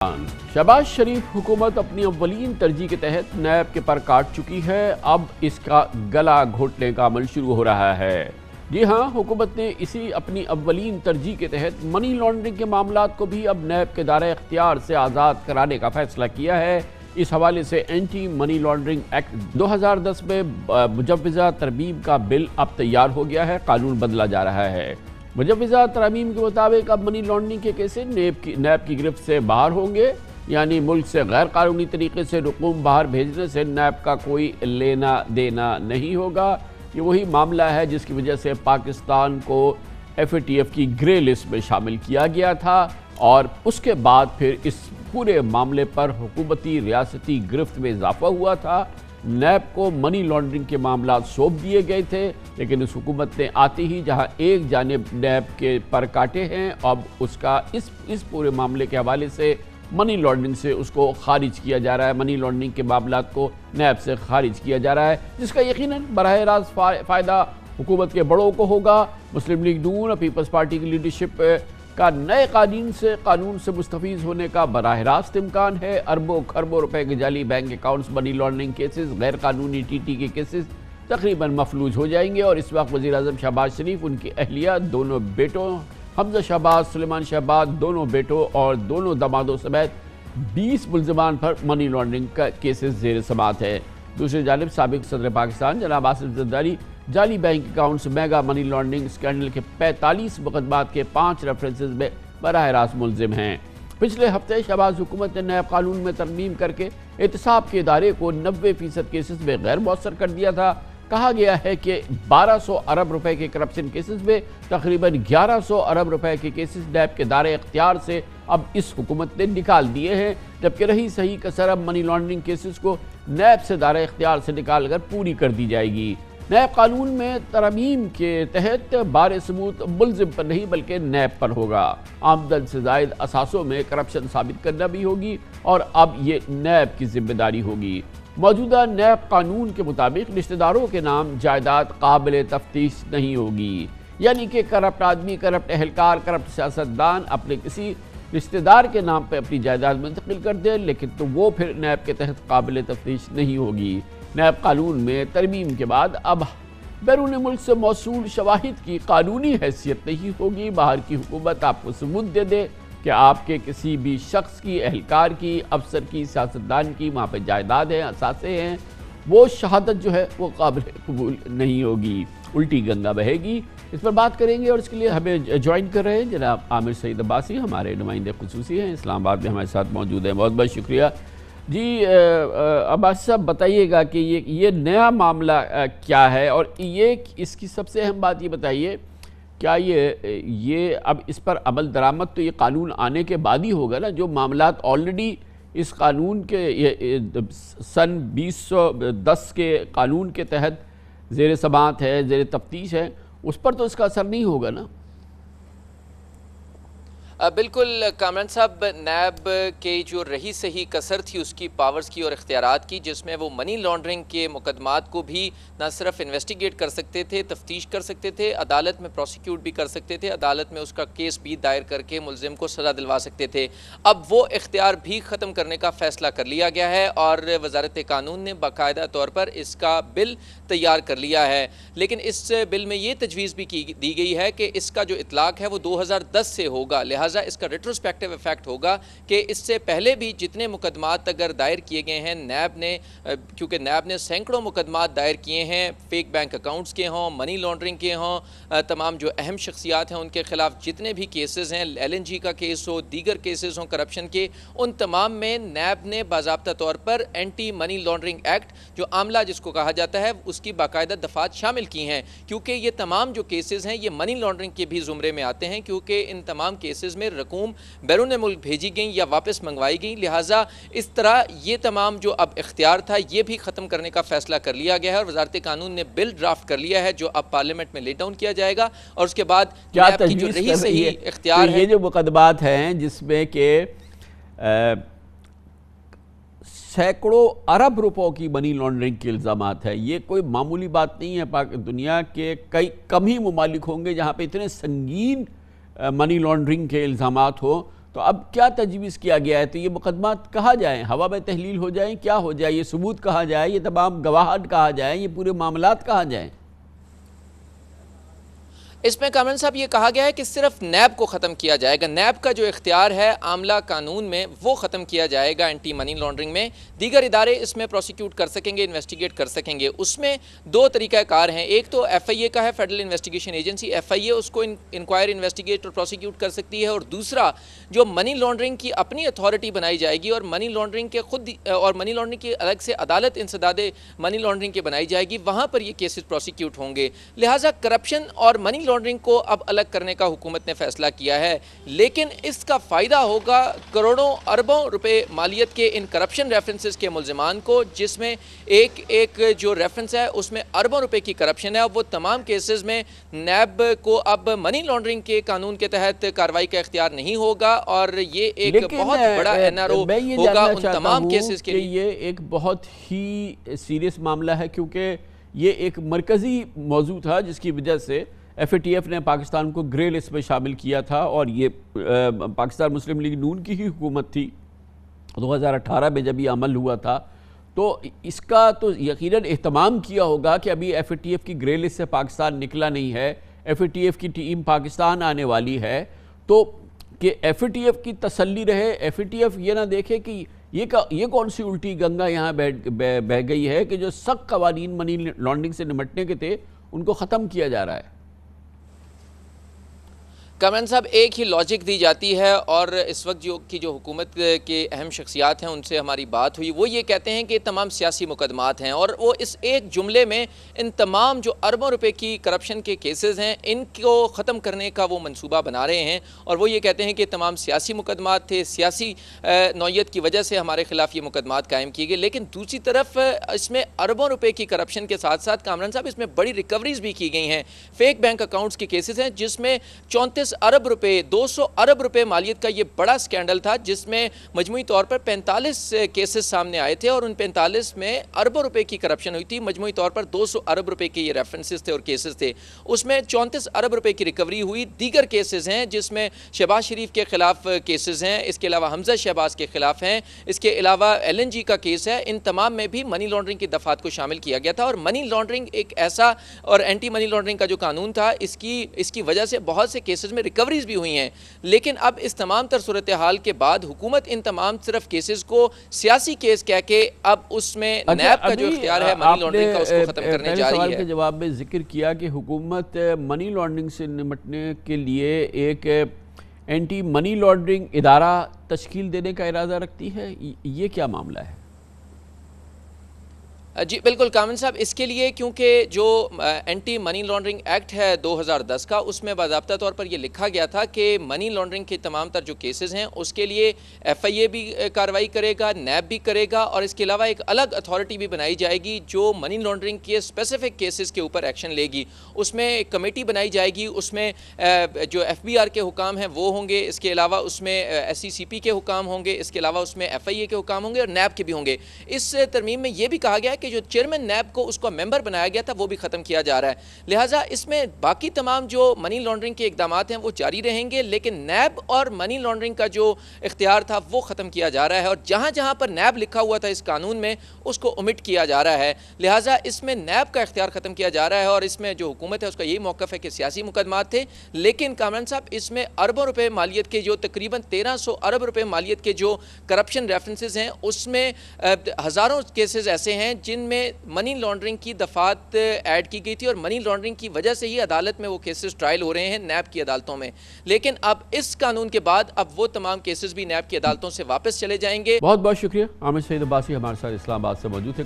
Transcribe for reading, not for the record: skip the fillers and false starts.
शहबाज शरीफ हुकूमत अपनी अव्वलीन तरजीह के तहत नैब के पर काट चुकी है। अब इसका गला घोटने का अमल शुरू हो रहा है। जी हाँ, हुकूमत ने इसी अपनी अव्वलीन तरजीह के तहत मनी लॉन्ड्रिंग के मामलात को भी अब नैब के दायरे इख्तियार से आज़ाद कराने का फैसला किया है। इस हवाले से एंटी मनी लॉन्ड्रिंग एक्ट 2010 में मुजव्वज़ा तरमीम का बिल अब तैयार हो गया है। कानून बदला जा रहा है। मुजव्वज़ा तरमीम के मुताबिक अब मनी लॉन्ड्रिंग के केसेस नैब की गिरफ्त से बाहर होंगे, यानी मुल्क से गैर कानूनी तरीके से रकूम बाहर भेजने से नैब का कोई लेना देना नहीं होगा। ये वही मामला है जिसकी वजह से पाकिस्तान को FATF की ग्रे लिस्ट में शामिल किया गया था और उसके बाद फिर इस पूरे मामले पर हुकूमती रियासती गिरफ्त में इजाफा हुआ था। नैब को मनी लॉन्ड्रिंग के मामला सौंप दिए गए थे, लेकिन इस हुकूमत ने आते ही जहां एक जानिब नैब के पर काटे हैं, अब उसका इस पूरे मामले के हवाले से मनी लॉन्ड्रिंग से उसको खारिज किया जा रहा है। मनी लॉन्ड्रिंग के मामलात को नैब से खारिज किया जा रहा है, जिसका यकीनन बराह रास्त फ़ायदा हुकूमत के बड़ों को होगा। मुस्लिम लीग नून और पीपल्स पार्टी की लीडरशिप का नए कानून से मुस्तफ़ीज़ होने का बराह रास्त इम्कान है। अरबों खरबों रुपए के जाली bank accounts, money laundering cases, गैर कानूनी TT के केसेस तकरीबन मफलूज हो जाएंगे। और इस वक्त वज़ीर आज़म शहबाज शरीफ, उनकी अहलिया, दोनों बेटों हमजा शहबाज, सुलेमान शहबाज, दोनों बेटों और दोनों दमादों समेत 20 मुल्ज़िमान पर मनी लॉन्ड्रिंग का केसेस ज़ेर समाअत है। दूसरी जानिब साबिक़ सदर पाकिस्तान जनाब आसिफ ज़रदारी जाली bank accounts, mega money laundering scandal के 45 मुकदमात के 5 रेफरेंसेस में बराह रास्त मुलजिम हैं। पिछले हफ्ते शहबाज हुकूमत ने नैब कानून में तरमीम करके एहतसाब के इदारे को 90% केसेस में गैर मौसर कर दिया था। कहा गया है कि 1200 अरब रुपए के करप्शन केसेस में तकरीबन 1100 अरब रुपए के केसेस नैब के दायरे इख्तियार से अब इस हुकूमत ने निकाल दिए हैं, जबकि रही सही कसर अब मनी लॉन्ड्रिंग केसेस को नैब से दायरे इख्तियार से निकाल कर पूरी कर दी जाएगी। नैब कानून में तरमीम के तहत बार सबूत मुल्जिम पर नहीं बल्कि नैब पर होगा। आमदन से ज़ायद असासों में करप्शन साबित करना भी होगी और अब ये नैब की जिम्मेदारी होगी। मौजूदा नैब कानून के मुताबिक रिश्तेदारों के नाम जायदाद काबिल तफ्तीश नहीं होगी, यानी कि करप्ट आदमी, करप्ट एहलकार, करप्ट सियासतदान अपने किसी रिश्तेदार के नाम पर अपनी जायदाद मुंतकिल कर दे, लेकिन तो वो फिर नैब के तहत काबिल तफ्तीश नहीं होगी। नैब कानून में तरमीम के बाद अब बैरून मुल्क से मौसूल शवाहिद की कानूनी हैसियत नहीं होगी। बाहर की हुकूमत आपको सबूत दे दे कि आपके किसी भी शख्स की, एहलकार की, अफसर की, सियासतदान की वहाँ पर जायदाद है, असासे हैं, वो शहादत जो है वो काबिल कबूल नहीं होगी, उल्टी गंगा बहेगी। इस पर बात करेंगे और इसके लिए हमें ज्वाइन कर रहे हैं जनाब आमिर सईद अब्बासी, हमारे नुमाइंदे खुसूसी हैं, इस्लामाबाद में हमारे साथ मौजूद हैं। बहुत बहुत शुक्रिया जी। अब्बासी साहब, बताइएगा कि ये नया मामला क्या है और ये इसकी सबसे अहम बात ये बताइए, क्या ये अब इस पर अमल दरामद तो ये कानून आने के बाद ही होगा ना? जो मामलात ऑलरेडी इस कानून के सन 2010 के कानून के तहत ज़ेर समाअत है, ज़ेर तफ्तीश है, उस पर तो इसका असर नहीं होगा ना? बिल्कुल कामरान साहब, नैब के जो रही सही कसर थी उसकी पावर्स की और इख्तियारात की, जिसमें वो मनी लॉन्ड्रिंग के मुकदमात को भी न सिर्फ इन्वेस्टिगेट कर सकते थे, तफ्तीश कर सकते थे, अदालत में प्रोसिक्यूट भी कर सकते थे, अदालत में उसका केस भी दायर करके मुलजिम को सज़ा दिलवा सकते थे। अब वो इख्तियार भी ख़त्म करने का फ़ैसला कर लिया गया है और वज़ारत कानून ने बाकायदा तौर पर इसका बिल तैयार कर लिया है। लेकिन इस बिल में ये तजवीज़ भी दी गई है कि इसका जो इतलाक़ है वो 2010 से होगा, लिहाजा इसका रेट्रोस्पेक्टिव इफेक्ट होगा कि इससे पहले भी जितने मुकदमात अगर दायर किए गए हैं नैब ने, क्योंकि नैब ने सैकड़ों मुकदमात दायर किए हैं, फेक बैंक अकाउंट्स के हों, मनी लॉन्ड्रिंग के हों, तमाम जो अहम शख्सियात हैं उनके खिलाफ जितने भी केसेस हैं, LNG का केस हो, दीगर केसेस हों करप्शन के, उन तमाम में नैब ने बाज़ाब्ता तौर पर एंटी मनी लॉन्ड्रिंग एक्ट, जो आमला जिसको कहा जाता है, उसकी बाकायदा दफात शामिल की हैं, क्योंकि ये तमाम जो केसेस हैं ये मनी लॉन्ड्रिंग के भी ज़ुमरे में आते हैं, क्योंकि इन तमाम केसेस में रकूम बैरून मुल्क भेजी गई या वापस मंगवाई गई। लिहाजा इस तरह ये तमाम जो अब इख्तियार था ये भी ख़त्म करने का फ़ैसला कर लिया गया है और वज़ारत कानून ने बिल ड्राफ्ट कर लिया है, जो अब पार्लियामेंट में ले डाउन किया जाएगा और उसके बाद क्या की जो रही सही इख्तियार है। ये जो मुकदमात हैं जिसमें के सैकड़ों अरब रुपयों की मनी लॉन्ड्रिंग के इल्ज़ामात है, ये कोई मामूली बात नहीं है। दुनिया के कई कम ही ममालिक होंगे जहाँ पे इतने संगीन मनी लॉन्ड्रिंग के इल्ज़ामात हो, تو اب کیا تجویز کیا گیا ہے؟ تو یہ مقدمات کہاں جائیں؟ ہوا میں تحلیل ہو جائیں؟ کیا ہو جائے؟ یہ ثبوت کہاں جائے؟ یہ تمام گواہان کہاں جائیں؟ یہ پورے معاملات کہاں جائیں؟ اس میں کامران صاحب یہ کہا گیا ہے کہ صرف نیب کو ختم کیا جائے گا، نیب کا جو اختیار ہے عاملہ قانون میں وہ ختم کیا جائے گا اینٹی منی لانڈرنگ میں، دیگر ادارے اس میں پروسیکیوٹ کر سکیں گے، انویسٹیگیٹ کر سکیں گے۔ اس میں دو طریقہ کار ہیں، ایک تو ایف آئی اے کا ہے، فیڈرل انویسٹیگیشن ایجنسی، ایف آئی اے اس کو انکوائر انویسٹیگیٹ اور پروسیکیوٹ کر سکتی ہے، اور دوسرا جو منی لانڈرنگ کی اپنی اتھارٹی بنائی جائے گی اور منی لانڈرنگ کے خود اور منی لانڈرنگ کی الگ سے عدالت انسداد منی لانڈرنگ کے بنائی جائے گی، وہاں پر یہ کیسز پروسیکیوٹ ہوں گے۔ لہٰذا کرپشن اور منی لانڈرنگ کو اب الگ کرنے کا حکومت نے فیصلہ کیا ہے، لیکن اس کا فائدہ ہوگا کروڑوں اربوں روپے مالیت کے ان کرپشن ریفرنسز کے ملزمان کو، جس میں ایک جو ریفرنس ہے اس میں اربوں روپے کی کرپشن ہے۔ اب وہ تمام کیسز میں نیب کو اب منی لانڈرنگ کے قانون کے تحت کارروائی کا اختیار نہیں ہوگا، اور یہ ایک بہت بڑا این آر او ہوگا ان تمام کیسز کے لیے۔ یہ ایک بہت ہی سیریس معاملہ ہے، کیونکہ یہ ایک مرکزی موضوع تھا جس کی وجہ سے ایف اے ٹی ایف نے پاکستان کو گرے لسٹ میں شامل کیا تھا، اور یہ پاکستان مسلم لیگ نون کی ہی حکومت تھی 2018 میں جب یہ عمل ہوا تھا، تو اس کا تو یقیناً اہتمام کیا ہوگا کہ ابھی ایف اے ٹی ایف کی گرے لسٹ سے پاکستان نکلا نہیں ہے، ایف اے ٹی ایف کی ٹیم پاکستان آنے والی ہے، تو کہ ایف اے ٹی ایف کی تسلی رہے، ایف اے ٹی ایف یہ نہ دیکھے کہ یہ کون سی الٹی گنگا یہاں بہ گئی ہے کہ جو سخت قوانین منی لانڈرنگ سے نمٹنے کے تھے ان کو ختم کیا جا رہا ہے۔ کامران صاحب ایک ہی لاجک دی جاتی ہے، اور اس وقت جو حکومت کے اہم شخصیات ہیں ان سے ہماری بات ہوئی، وہ یہ کہتے ہیں کہ تمام سیاسی مقدمات ہیں، اور وہ اس ایک جملے میں ان تمام جو اربوں روپے کی کرپشن کے کیسز ہیں ان کو ختم کرنے کا وہ منصوبہ بنا رہے ہیں، اور وہ یہ کہتے ہیں کہ تمام سیاسی مقدمات تھے، سیاسی نوعیت کی وجہ سے ہمارے خلاف یہ مقدمات قائم کیے گئے۔ لیکن دوسری طرف اس میں اربوں روپے کی کرپشن کے ساتھ ساتھ کامران صاحب اس میں بڑی ریکوریز بھی کی گئی ہیں، فیک بینک اکاؤنٹس کے کیسز ہیں جس میں 34 ارب روپے 200 ارب روپے مالیت کا یہ بڑا سکینڈل تھا، جس میں مجموعی طور پر 45 کیسز سامنے آئے تھے، اور ان 45 میں اربوں روپے کی کرپشن ہوئی تھی، مجموعی طور پر 200 ارب روپے کے یہ ریفرنسز تھے اور کیسز تھے، اس میں 34 ارب روپے کی ریکوری ہوئی۔ دیگر کیسز ہیں جس میں شہباز شریف کے خلاف کیسز ہیں، اس کے علاوہ حمزہ شہباز کے خلاف ہیں، اس کے علاوہ ایل این جی کا کیس ہے، ان تمام میں بھی منی لانڈرنگ کی دفعات کو شامل کیا گیا تھا، اور منی لانڈرنگ ایک ایسا اور اینٹی منی لانڈرنگ کا جو قانون تھا اس کی وجہ سے بہت سے کیسز میں ریکوریز بھی ہوئی ہیں۔ لیکن اب اس تمام تر صورتحال کے بعد حکومت ان تمام صرف کیسز کو سیاسی کیس کہہ کے اب اس میں نیب کا جو اختیار ہے منی لانڈرنگ کا اس کو ختم کرنے جا رہی ہے۔ سوال کے جواب میں ذکر کیا کہ حکومت منی لانڈرنگ سے نمٹنے کے لیے ایک اینٹی منی لانڈرنگ ادارہ تشکیل دینے کا ارادہ رکھتی ہے، یہ کیا معاملہ ہے؟ جی بالکل کامن صاحب، اس کے لیے کیونکہ جو اینٹی منی لانڈرنگ ایکٹ ہے 2010 کا، اس میں باضابطہ طور پر یہ لکھا گیا تھا کہ منی لانڈرنگ کے تمام تر جو کیسز ہیں اس کے لیے ایف آئی اے بھی کارروائی کرے گا، نیب بھی کرے گا، اور اس کے علاوہ ایک الگ اتھارٹی بھی بنائی جائے گی جو منی لانڈرنگ کے اسپیسیفک کیسز کے اوپر ایکشن لے گی۔ اس میں ایک کمیٹی بنائی جائے گی، اس میں جو ایف بی آر کے حکام ہیں وہ ہوں گے، اس کے علاوہ اس میں ایس سی سی پی کے حکام ہوں گے، اس کے علاوہ اس میں ایف آئی اے کے حکام ہوں گے، اور نیب کے بھی ہوں گے۔ اس ترمیم میں یہ بھی کہا گیا ہے کہ جو چیئرمین نیب کو اس کو ممبر بنایا گیا تھا وہ بھی ختم کیا جا رہا ہے، لہٰذا اس میں باقی تمام جو منی لانڈرنگ کے اقدامات ہیں وہ جاری رہیں گے، لیکن نیب اور منی لانڈرنگ کا جو اختیار تھا وہ ختم کیا جا رہا ہے، اور جہاں جہاں پر نیب لکھا ہوا تھا اس قانون میں اس کو omit کیا جا رہا ہے، لہٰذا اس میں نیب کا اختیار ختم کیا جا رہا ہے، اور اس میں جو حکومت ہے اس کا یہی موقف ہے کہ سیاسی مقدمات تھے، لیکن کامران صاحب اس میں اربوں روپے مالیت کے جو تقریباً 1300 ارب روپے مالیت کے جو کرپشن ریفرنسز ہیں اس میں ہزاروں کیسز ایسے ہیں جن میں منی لانڈرنگ کی دفعات ایڈ کی گئی تھی، اور منی لانڈرنگ کی وجہ سے ہی عدالت میں وہ کیسز ٹرائل ہو رہے ہیں نیب کی عدالتوں میں، لیکن اب اس قانون کے بعد اب وہ تمام کیسز بھی نیب کی عدالتوں سے واپس چلے جائیں گے۔ بہت بہت شکریہ عامر سعید عباسی ہمارے ساتھ اسلام آباد سے موجود تھے۔